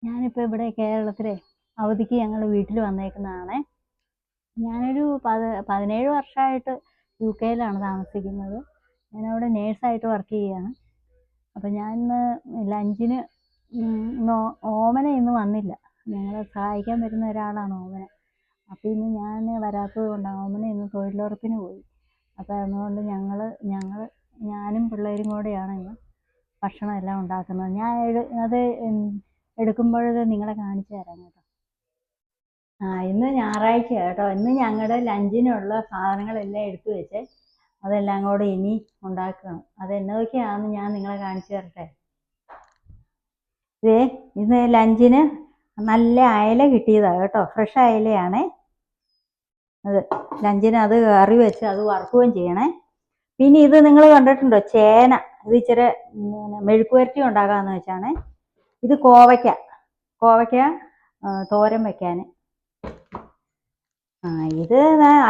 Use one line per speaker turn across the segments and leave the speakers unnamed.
ഞാനിപ്പോൾ ഇവിടെ കേരളത്തിലെ അവധിക്ക് ഞങ്ങൾ വീട്ടിൽ വന്നേക്കുന്നതാണേ. ഞാനൊരു 17 വർഷമായിട്ട് യുകെയിലാണ് താമസിക്കുന്നത്. ഞാനവിടെ നേഴ്സായിട്ട് വർക്ക് ചെയ്യുകയാണ്. അപ്പോൾ ഞാൻ ഇന്ന് ലഞ്ചിന് ഇന്ന് ഓമന ഇന്ന് വന്നില്ല. ഞങ്ങളെ സഹായിക്കാൻ വരുന്ന ഒരാളാണ് ഓമന. അപ്പോൾ ഇന്ന് ഞാൻ വരാത്തത് കൊണ്ടാണ്. ഓമന ഇന്ന് തൊഴിലുറപ്പിന് പോയി. അപ്പോൾ അതുകൊണ്ട് ഞാനും പിള്ളേരും കൂടെയാണ് ഇന്ന് ഭക്ഷണം എല്ലാം ഉണ്ടാക്കുന്നത്. ഞാൻ അത് എടുക്കുമ്പോഴത് നിങ്ങളെ കാണിച്ചു തരാം കേട്ടോ. ഇന്ന് ഞായറാഴ്ചയാണ് കേട്ടോ. ഇന്ന് ഞങ്ങളുടെ ലഞ്ചിനുള്ള സാധനങ്ങളെല്ലാം എടുത്തു വെച്ച് അതെല്ലാം കൂടെ ഇനി ഉണ്ടാക്കണം. അതെന്നതൊക്കെയാണെന്ന് ഞാൻ നിങ്ങളെ കാണിച്ചു തരട്ടെ. ഇന്ന് ലഞ്ചിന് നല്ല അയല കിട്ടിയതാണ് കേട്ടോ. ഫ്രഷ് അയലയാണേ അത്. ലഞ്ചിന് അത് കറി വെച്ച് അത് വറുക്കുകയും ചെയ്യണേ. പിന്നെ ഇത് നിങ്ങൾ കണ്ടിട്ടുണ്ടോ, ചേന. ഇത് ഇച്ചിരി മെഴുക്കുവരട്ടി ഉണ്ടാക്കാമെന്ന് വെച്ചാണേ. ഇത് കോവയ്ക്ക തോരൻ വയ്ക്കാൻ. ഇത്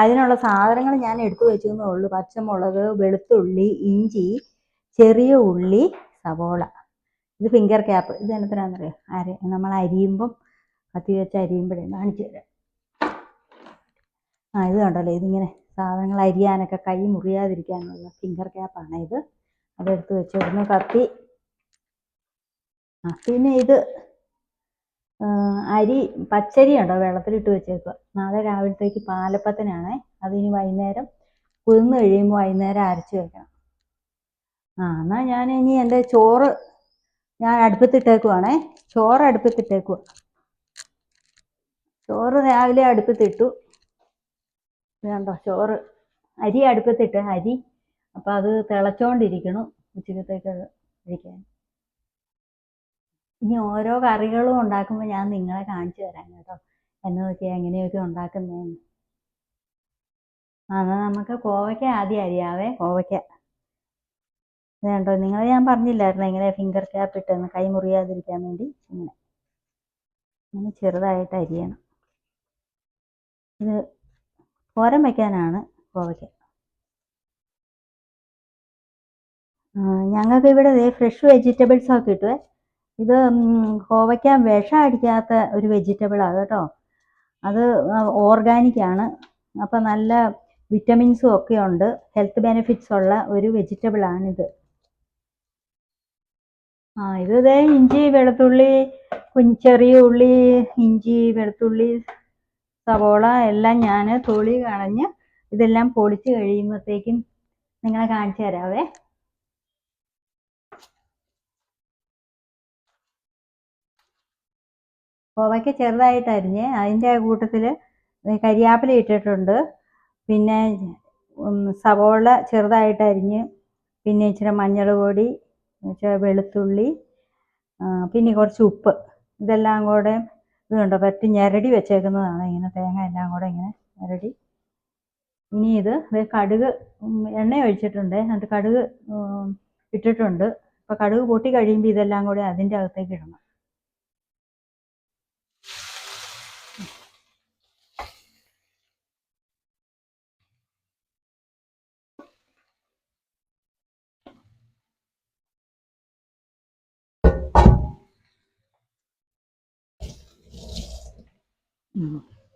അതിനുള്ള സാധനങ്ങൾ ഞാൻ എടുത്തു വെച്ചെന്നേ ഉള്ളൂ. പച്ചമുളക്, വെളുത്തുള്ളി, ഇഞ്ചി, ചെറിയ ഉള്ളി, സവോള. ഇത് ഫിംഗർ ക്യാപ്പ്. ഇത് എന്നത്തിനാണെന്നറിയോ? നമ്മൾ അരിയുമ്പം കത്തി വെച്ച് അരിയുമ്പോഴേ കാണിച്ചു തരാം. ഇത് കണ്ടല്ലോ, ഇതിങ്ങനെ സാധനങ്ങൾ അരിയാനൊക്കെ കൈ മുറിയാതിരിക്കാനുള്ള ഫിംഗർ ക്യാപ്പാണ് ഇത്. അതെടുത്ത് വെച്ചിരുന്നു. കത്തി. പിന്നെ ഇത് അരി, പച്ചരി ഉണ്ടോ, വെള്ളത്തിലിട്ട് വെച്ചേക്കുക. നാളെ രാവിലത്തേക്ക് പാലപ്പത്തിനാണേ. അതിനി വൈകുന്നേരം കുതിർന്ന് കഴിയുമ്പോൾ വൈകുന്നേരം അരച്ച് വെക്കണം. എന്നാൽ ഞാൻ ഇനി എൻ്റെ ചോറ് ഞാൻ അടുപ്പത്തിട്ടേക്കുവാണേ. ചോറ് രാവിലെ അടുപ്പത്തിട്ടു. കണ്ടോ, ചോറ് അരി അടുപ്പത്തിട്ട് അപ്പം അത് തിളച്ചോണ്ടിരിക്കണം ഉച്ചക്കത്തേക്ക് കഴിക്കാൻ. ഇനി ഓരോ കറികളും ഉണ്ടാക്കുമ്പോൾ ഞാൻ നിങ്ങളെ കാണിച്ചു തരാം കേട്ടോ, എങ്ങനെയൊക്കെ ഉണ്ടാക്കുന്നതെന്ന്. എന്നാൽ നമുക്ക് കോവയ്ക്ക ആദ്യം അരിയാവേ. കോവയ്ക്ക കണ്ടോ, നിങ്ങളെ ഞാൻ പറഞ്ഞില്ലായിരുന്നു എങ്ങനെ ഫിംഗർ ക്യാപ്പ് ഇട്ടെന്ന്, കൈ മുറിയാതിരിക്കാൻ വേണ്ടി. ഇങ്ങനെ ചെറുതായിട്ട് അരിയണം. ഇത് തോരൻ വയ്ക്കാനാണ് കോവയ്ക്ക. ഞങ്ങൾക്ക് ഇവിടെ ഫ്രഷ് വെജിറ്റബിൾസൊക്കെ കിട്ടുമേ. ഇത് കോവയ്ക്ക വിഷം അടിക്കാത്ത ഒരു വെജിറ്റബിളാണ് കേട്ടോ. അത് ഓർഗാനിക്കാണ്. അപ്പം നല്ല വിറ്റമിൻസും ഒക്കെ ഉണ്ട്. ഹെൽത്ത് ബെനിഫിറ്റ്സ് ഉള്ള ഒരു വെജിറ്റബിളാണിത്. ഇത് ഇഞ്ചി, വെളുത്തുള്ളി, ചെറിയ ഉള്ളി, ഇഞ്ചി, വെളുത്തുള്ളി, സവോള എല്ലാം ഞാൻ തൊലി കളഞ്ഞ് ഇതെല്ലാം പൊളിച്ച് കഴിയുമ്പോഴത്തേക്കും നിങ്ങളെ കാണിച്ചു തരാവേ. കോവയ്ക്ക ചെറുതായിട്ട് അരിഞ്ഞ് അതിൻ്റെ കൂട്ടത്തിൽ കരിയാപ്പില ഇട്ടിട്ടുണ്ട്. പിന്നെ സവോള ചെറുതായിട്ട് അരിഞ്ഞ്, പിന്നെ ഇച്ചിരി മഞ്ഞൾ പൊടി, ഇച്ചിരി വെളുത്തുള്ളി, പിന്നെ കുറച്ച് ഉപ്പ്. ഇതെല്ലാം കൂടെ ഇത് കണ്ടോ പറ്റി ഞെരടി വെച്ചേക്കുന്നതാണ്. ഇങ്ങനെ തേങ്ങ എല്ലാം കൂടെ ഇങ്ങനെ ഞെരടി. ഇനി ഇത് കടുക് എണ്ണ ഒഴിച്ചിട്ടുണ്ട്. എന്നിട്ട് കടുക് ഇട്ടിട്ടുണ്ട്. അപ്പോൾ കടുക് പൊട്ടി കഴിയുമ്പോൾ ഇതെല്ലാം കൂടെ അതിൻ്റെ അകത്തേക്ക് ഇടണം.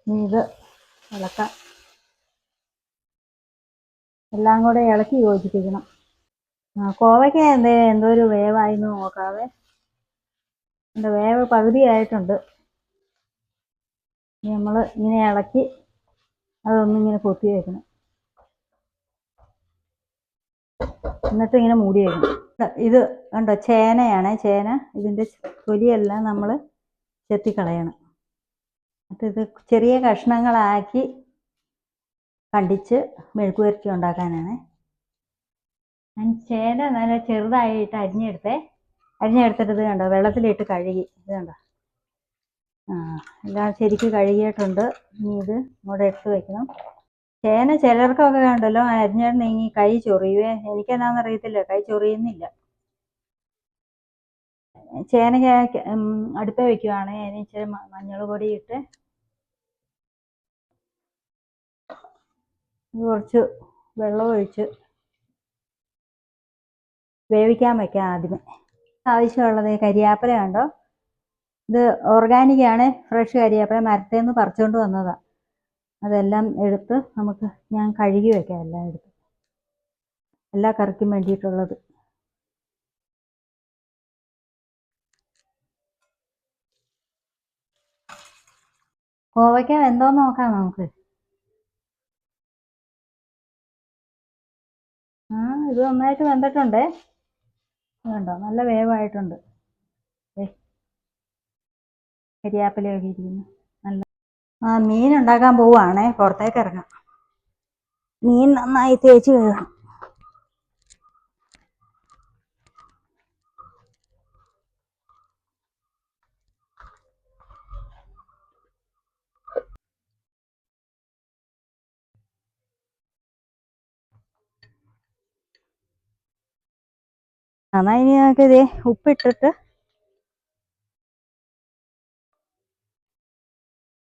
ഇനി ഇത് ഇളക്കാം. എല്ലാം കൂടെ ഇളക്കി യോജിപ്പിക്കണം. കോവയ്ക്ക എന്തോ ഒരു വേവായിന്ന് നോക്കാവേ. എൻ്റെ വേവ് പകുതിയായിട്ടുണ്ട്. നമ്മൾ ഇങ്ങനെ ഇളക്കി അതൊന്നിങ്ങനെ പൊത്തി വെക്കണം. എന്നിട്ട് ഇങ്ങനെ മൂടി വെക്കണം. ഇത് കണ്ടോ, ചേനയാണ്. ഇതിൻ്റെ തൊലിയെല്ലാം നമ്മൾ ചെത്തിക്കളയണം. എന്നിട്ട് ഇത് ചെറിയ കഷ്ണങ്ങളാക്കി കണ്ടിച്ച് മെഴുക്കുവരട്ടി ഉണ്ടാക്കാനാണ്. ഞാൻ ചേന നല്ല ചെറുതായിട്ട് അരിഞ്ഞെടുത്തിട്ട് ഇത് കണ്ടോ വെള്ളത്തിലിട്ട് കഴുകി. ഇത് കണ്ടോ, എല്ലാം ശരിക്ക് കഴുകിയിട്ടുണ്ട്. ഇനി ഇത് ഇങ്ങോട്ട് എടുത്ത് വെക്കണം. ചേന ചിലർക്കൊക്കെ കണ്ടല്ലോ അരിഞ്ഞിടണമെങ്കിൽ കൈ ചൊറിയുവേ. എനിക്കെന്നാന്നറിയത്തില്ല, കൈ ചൊറിയുന്നില്ല. ചേന അടുപ്പേ വെക്കുവാണെങ്കിൽ അതിന് ഇച്ചിരി മഞ്ഞൾ പൊടി ഇട്ട് കുറച്ച് വെള്ളം ഒഴിച്ച് വേവിക്കാൻ വയ്ക്കാം ആദ്യമേ. ആവശ്യമുള്ളത് കരിയാപ്പില കണ്ടോ, ഇത് ഓർഗാനിക് ആണ്, ഫ്രഷ് കരിയാപ്പില മരത്തിൽ നിന്ന് പറിച്ചുകൊണ്ട് വന്നതാണ്. അതെല്ലാം എടുത്ത് ഞാൻ കഴുകി വെക്കാം. എല്ലാം എടുത്ത് എല്ലാ കറിക്കും വേണ്ടിയിട്ടുള്ളത്. കോവയ്ക്ക വെന്തോന്ന് നോക്കാം നമുക്ക്. ഇത് നന്നായിട്ട് വെന്തിട്ടുണ്ടേ. കണ്ടോ, നല്ല വേവായിട്ടുണ്ട്. കരിയാപ്പിലയൊക്കെ ഇരിക്കുന്നു നല്ല. മീൻ ഉണ്ടാക്കാൻ പോവുകയാണേ. പുറത്തേക്ക് ഇറങ്ങാം. മീൻ നന്നായി തേച്ച് കഴുകണം. എന്നാൽ ഇനി നമുക്ക് ഇതേ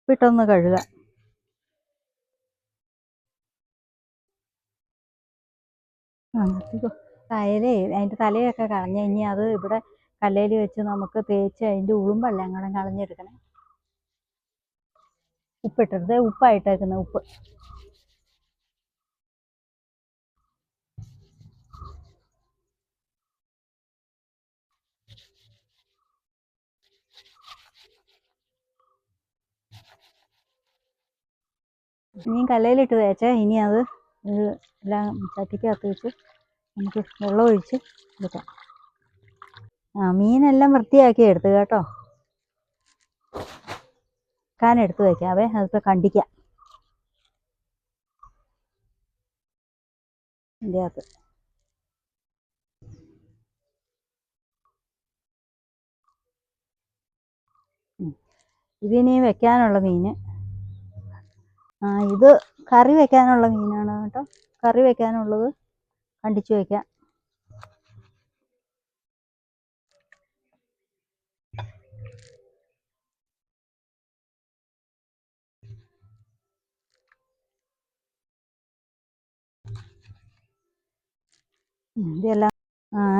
ഉപ്പിട്ടൊന്ന് കഴുകുക. അതിൻ്റെ തലയൊക്കെ കളഞ്ഞ് ഇനി അത് ഇവിടെ കല്ലേൽ വെച്ച് നമുക്ക് തേച്ച് അതിൻ്റെ ഉളുമ്പെല്ലാം കൂടെ കളഞ്ഞെടുക്കണം. ഉപ്പിട്ടത് ഉപ്പായിട്ടേക്കുന്ന ഉപ്പ്. മീൻ കല്ലേലിട്ട് തേച്ചേ. ഇനി അത് എല്ലാം ചട്ടിക്കകത്ത് വെച്ച് നമുക്ക് വെള്ളം ഒഴിച്ച് എടുക്കാം. മീനെല്ലാം വൃത്തിയാക്കി എടുത്ത് കേട്ടോ. എടുത്ത് വയ്ക്കാവേ. അതിപ്പോൾ കണ്ടിക്കാം ഇതിൻ്റെ അകത്ത്. ഇതിനി വെക്കാനുള്ള മീൻ. ഇത് കറി വെക്കാനുള്ള മീനാണ് കേട്ടോ. കറി വെക്കാനുള്ളത് കണ്ടിച്ച് വയ്ക്കാം. ഇതെല്ലാം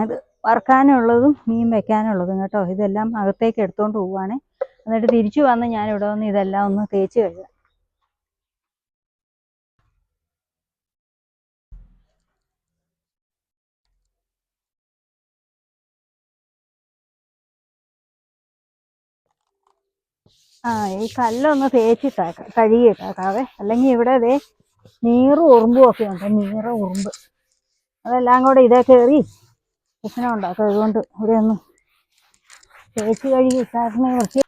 ഇത് വറുക്കാനുള്ളതും മീൻ വെക്കാനുള്ളതും കേട്ടോ. ഇതെല്ലാം അകത്തേക്ക് എടുത്തുകൊണ്ട് പോവുകയാണ്. എന്നിട്ട് തിരിച്ചു വന്ന് ഞാൻ ഇവിടെ വന്ന് ഇതെല്ലാം ഒന്ന് തേച്ച് കഴുകാം. ഈ കല്ലൊന്ന് തേച്ചിട്ടേക്കാം, കഴുകിയിട്ടേക്കാവേ. അല്ലെങ്കിൽ ഇവിടെ നീറും ഉറുമ്പും ഒക്കെ ഉണ്ട്. ഉറുമ്പ് അതെല്ലാം കൂടെ ഇതേ കയറി പ്രശ്നം ഉണ്ടാക്കും. അതുകൊണ്ട് ഇവിടെ ഒന്ന് തേച്ച് കഴുകി ഇട്ടാക്കണേ വൃത്തി.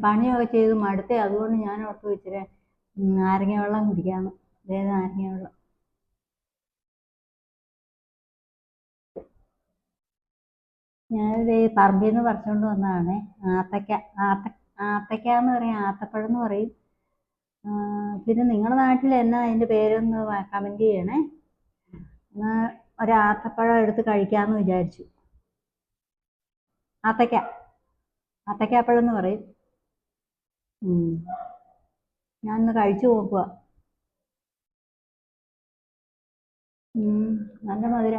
പണിയൊക്കെ ചെയ്ത് മടുത്തേ. അതുകൊണ്ട് ഞാൻ ഓർത്ത് വെച്ചിട്ട് നാരങ്ങ വെള്ളം കുടിക്കാമെന്ന്. നാരങ്ങ വെള്ളം. ഞാനിത് പറമ്പിൽ നിന്ന് പറിച്ചുകൊണ്ട് വന്നതാണ്. ആത്തക്ക എന്ന് പറയും, ആത്തപ്പഴം എന്ന് പറയും. പിന്നെ നിങ്ങളുടെ നാട്ടിൽ എന്നാ അതിൻ്റെ പേരൊന്ന് കമൻറ്റ് ചെയ്യണേ. ഒരാത്തപ്പഴം എടുത്ത് കഴിക്കാമെന്ന് വിചാരിച്ചു. ആത്തക്കാപ്പഴം എന്ന് പറയും. ഞാനൊന്ന് കഴിച്ചു നോക്കുക. നല്ല മധുര.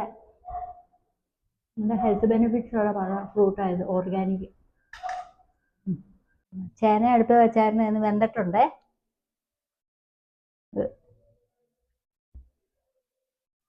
നല്ല ഹെൽത്ത് ബെനിഫിറ്റ്സ് ഉള്ള ഫ്രൂട്ടായത്. ഓർഗാനിക്. ചേന അടുപ്പ് വെച്ചായിരുന്നു. എന്ന് വെന്തിട്ടുണ്ടേ.